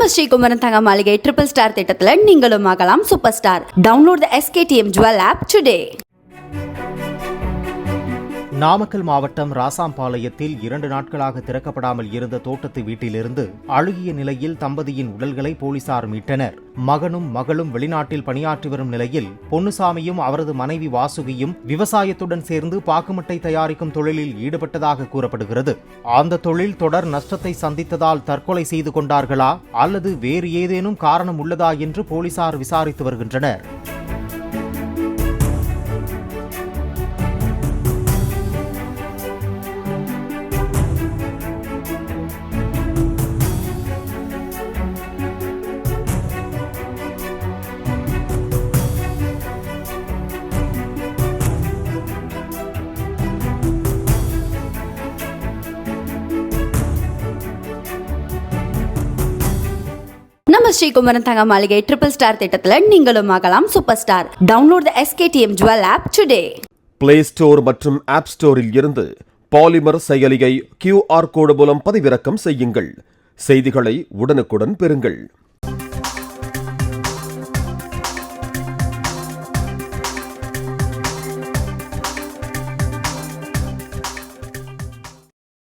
நம்ம ஸ்ரீகுமரன் தங்க மாளிகை ட்ரிபிள் ஸ்டார் திட்டத்தில் நீங்களும் ஆகலாம் super star. Download the SKTM Jewel app today. Namakkal மாவட்டம் ராசாம்பாளையத்தில் 2 நாட்களாக திறக்கப்படாமல் இருந்த தோட்டத்து வீட்டிலிருந்து அழுகிய நிலையில் தம்பதியின் உடல்களை போலீசார் மீட்டனர். மகனும் மகளும் வெளிநாட்டில் பணியாற்றி வரும் நிலையில் பொன்னுசாமியும் அவரது மனைவி வாசுகியும் விவசாயத்துடன் சேர்ந்து பாக்குமட்டை தயாரிக்கும் தொழிலில் ஈடுபட்டதாக கூறப்படுகிறது. அந்த தொழில் தொடர் நஷ்டத்தை சந்தித்ததால் தற்கொலை செய்து கொண்டார்களா அல்லது வேறு ஏதேனும் காரணம் உள்ளதா என்று போலீசார் விசாரித்து வருகின்றனர். நம்ம ஸ்ரீகுமரன் தங்க மாளிகை ட்ரிபிள் ஸ்டார் திட்டத்தில் நீங்களும் ஆகலாம் super star. Download the SKTM Jewel app today. Play store மற்றும் ஆப் ஸ்டோரில் இருந்து பாலிமர் செயலியை QR கோடு மூலம் பதிவிறக்கம் செய்யுங்கள். செய்திகளை உடனுக்குடன் பெறுங்கள்.